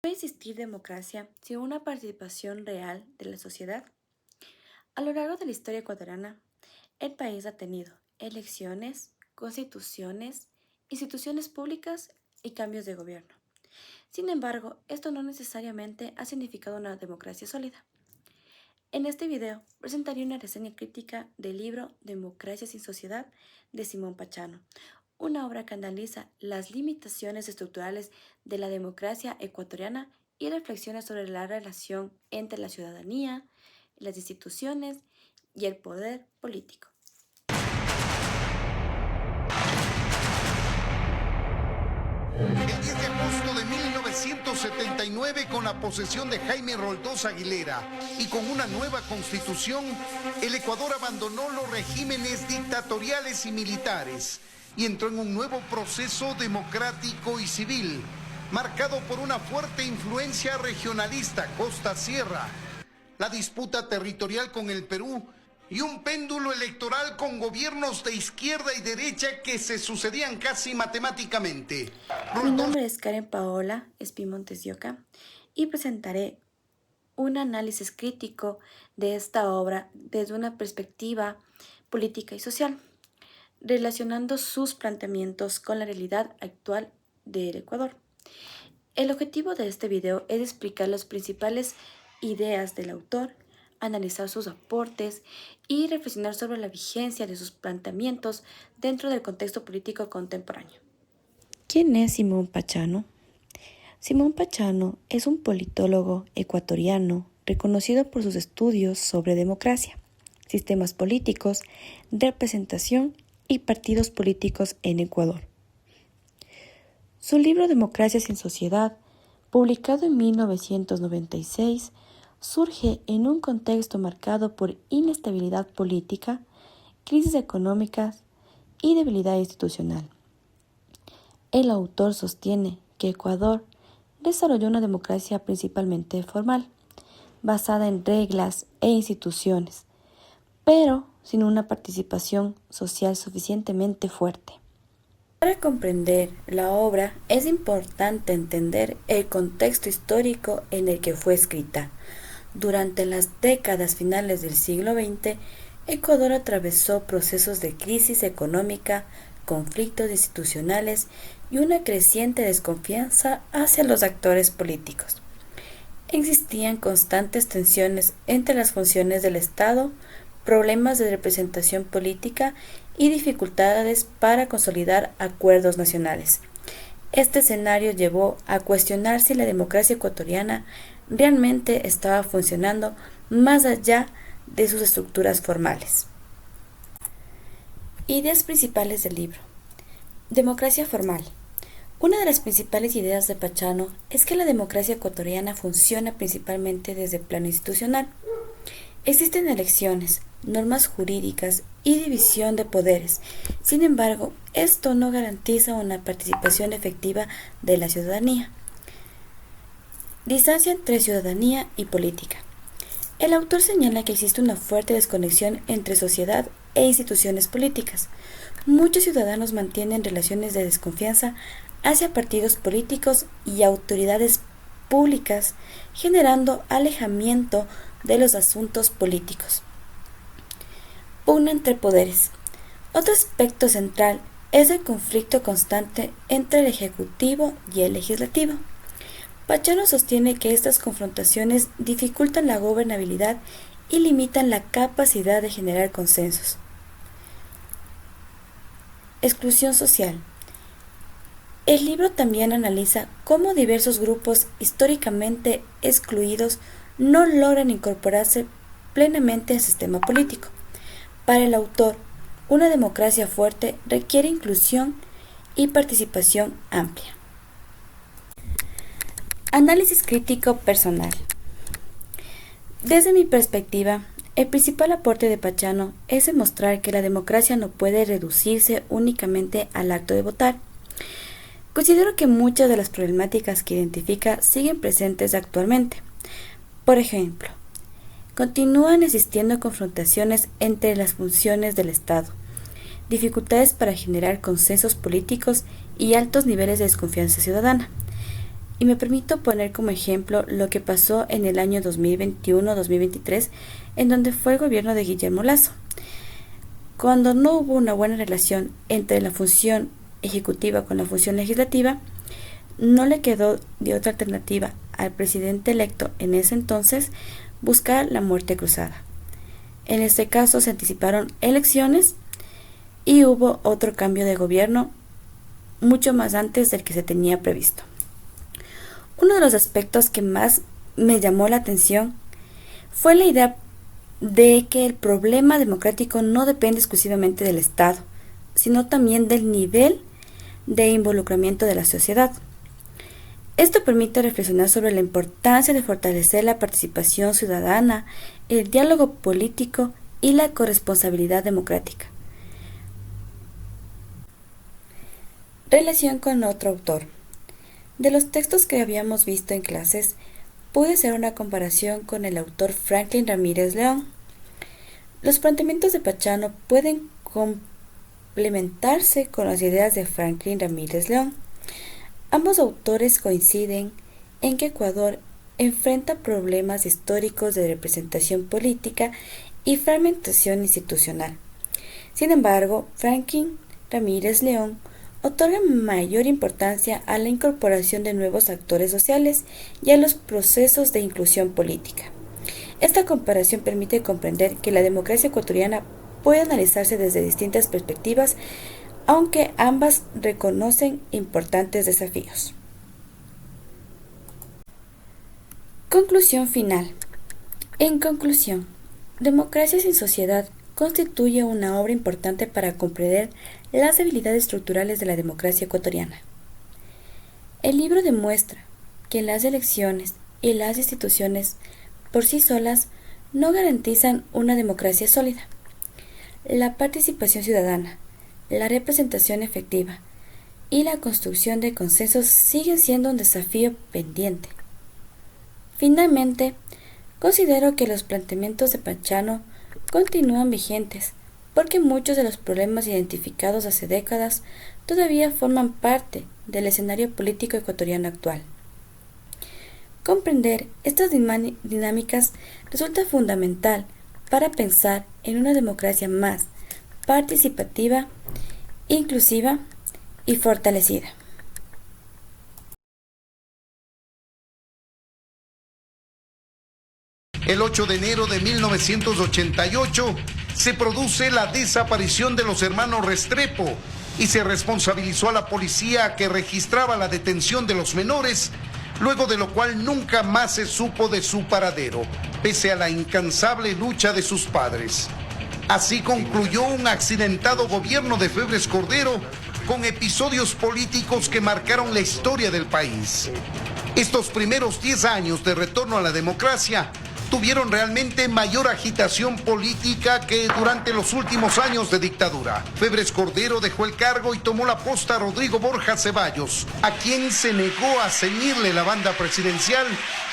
¿Puede existir democracia sin una participación real de la sociedad? A lo largo de la historia ecuatoriana, el país ha tenido elecciones, constituciones, instituciones públicas y cambios de gobierno. Sin embargo, esto no necesariamente ha significado una democracia sólida. En este video presentaré una reseña crítica del libro Democracia sin Sociedad de Simón Pachano, una obra que analiza las limitaciones estructurales de la democracia ecuatoriana y reflexiona sobre la relación entre la ciudadanía, las instituciones y el poder político. El 10 de agosto de 1979, con la posesión de Jaime Roldós Aguilera y con una nueva constitución, el Ecuador abandonó los regímenes dictatoriales y militares y entró en un nuevo proceso democrático y civil, marcado por una fuerte influencia regionalista costa-sierra, la disputa territorial con el Perú y un péndulo electoral con gobiernos de izquierda y derecha que se sucedían casi matemáticamente. Mi nombre es Karen Paola Espimontes de Oca y presentaré un análisis crítico de esta obra desde una perspectiva política y social, relacionando sus planteamientos con la realidad actual del Ecuador. El objetivo de este video es explicar las principales ideas del autor, analizar sus aportes y reflexionar sobre la vigencia de sus planteamientos dentro del contexto político contemporáneo. ¿Quién es Simón Pachano? Simón Pachano es un politólogo ecuatoriano reconocido por sus estudios sobre democracia, sistemas políticos, representación y partidos políticos en Ecuador. Su libro Democracia sin Sociedad, publicado en 1996, surge en un contexto marcado por inestabilidad política, crisis económicas y debilidad institucional. El autor sostiene que Ecuador desarrolló una democracia principalmente formal, basada en reglas e instituciones, pero sin una participación social suficientemente fuerte. Para comprender la obra es importante entender el contexto histórico en el que fue escrita. Durante las décadas finales del siglo XX, Ecuador atravesó procesos de crisis económica, conflictos institucionales y una creciente desconfianza hacia los actores políticos. Existían constantes tensiones entre las funciones del Estado, problemas de representación política y dificultades para consolidar acuerdos nacionales. Este escenario llevó a cuestionar si la democracia ecuatoriana realmente estaba funcionando más allá de sus estructuras formales. Ideas principales del libro. Democracia formal. Una de las principales ideas de Pachano es que la democracia ecuatoriana funciona principalmente desde el plano institucional. Existen elecciones, normas jurídicas y división de poderes. Sin embargo, esto no garantiza una participación efectiva de la ciudadanía. Distancia entre ciudadanía y política. El autor señala que existe una fuerte desconexión entre sociedad e instituciones políticas. Muchos ciudadanos mantienen relaciones de desconfianza hacia partidos políticos y autoridades públicas, generando alejamiento de los asuntos políticos. Pugna entre poderes. Otro aspecto central es el conflicto constante entre el Ejecutivo y el Legislativo. Pachano sostiene que estas confrontaciones dificultan la gobernabilidad y limitan la capacidad de generar consensos. Exclusión social. El libro también analiza cómo diversos grupos históricamente excluidos no logran incorporarse plenamente al sistema político. Para el autor, una democracia fuerte requiere inclusión y participación amplia. Análisis crítico personal. Desde mi perspectiva, el principal aporte de Pachano es demostrar que la democracia no puede reducirse únicamente al acto de votar. Considero que muchas de las problemáticas que identifica siguen presentes actualmente. Por ejemplo, continúan existiendo confrontaciones entre las funciones del Estado, dificultades para generar consensos políticos y altos niveles de desconfianza ciudadana. Y me permito poner como ejemplo lo que pasó en el año 2021-2023, en donde fue el gobierno de Guillermo Lasso. Cuando no hubo una buena relación entre la función ejecutiva con la función legislativa, no le quedó de otra alternativa al presidente electo en ese entonces buscar la muerte cruzada. En este caso se anticiparon elecciones y hubo otro cambio de gobierno mucho más antes del que se tenía previsto. Uno de los aspectos que más me llamó la atención fue la idea de que el problema democrático no depende exclusivamente del Estado, sino también del nivel de involucramiento de la sociedad. Esto permite reflexionar sobre la importancia de fortalecer la participación ciudadana, el diálogo político y la corresponsabilidad democrática. Relación con otro autor. De los textos que habíamos visto en clases, pude hacer una comparación con el autor Franklin Ramírez León. Los planteamientos de Pachano pueden complementarse con las ideas de Franklin Ramírez León. Ambos autores coinciden en que Ecuador enfrenta problemas históricos de representación política y fragmentación institucional. Sin embargo, Franklin Ramírez León otorga mayor importancia a la incorporación de nuevos actores sociales y a los procesos de inclusión política. Esta comparación permite comprender que la democracia ecuatoriana puede analizarse desde distintas perspectivas, aunque ambas reconocen importantes desafíos. Conclusión final. En conclusión, Democracia sin Sociedad constituye una obra importante para comprender las debilidades estructurales de la democracia ecuatoriana. El libro demuestra que las elecciones y las instituciones por sí solas no garantizan una democracia sólida. La participación ciudadana, la representación efectiva y la construcción de consensos siguen siendo un desafío pendiente. Finalmente, considero que los planteamientos de Pachano continúan vigentes, porque muchos de los problemas identificados hace décadas todavía forman parte del escenario político ecuatoriano actual. Comprender estas dinámicas resulta fundamental para pensar en una democracia más participativa, inclusiva y fortalecida. El 8 de enero de 1988 se produce la desaparición de los hermanos Restrepo y se responsabilizó a la policía que registraba la detención de los menores, luego de lo cual nunca más se supo de su paradero, pese a la incansable lucha de sus padres. Así concluyó un accidentado gobierno de Febres Cordero con episodios políticos que marcaron la historia del país. Estos primeros 10 años de retorno a la democracia tuvieron realmente mayor agitación política que durante los últimos años de dictadura. Febres Cordero dejó el cargo y tomó la posta a Rodrigo Borja Ceballos, a quien se negó a ceñirle la banda presidencial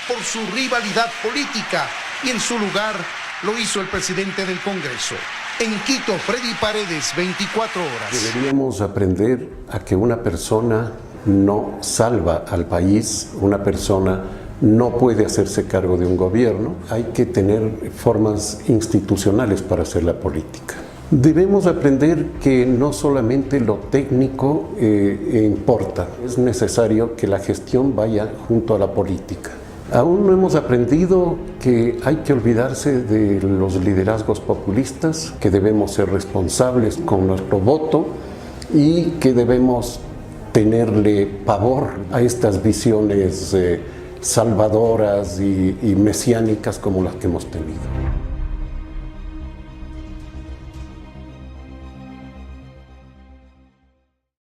por su rivalidad política, y en su lugar lo hizo el presidente del Congreso. En Quito, Freddy Paredes, 24 horas. Deberíamos aprender a que una persona no salva al país, una persona no puede hacerse cargo de un gobierno. Hay que tener formas institucionales para hacer la política. Debemos aprender que no solamente lo técnico importa, es necesario que la gestión vaya junto a la política. Aún no hemos aprendido que hay que olvidarse de los liderazgos populistas, que debemos ser responsables con nuestro voto y que debemos tenerle pavor a estas visiones salvadoras y mesiánicas como las que hemos tenido.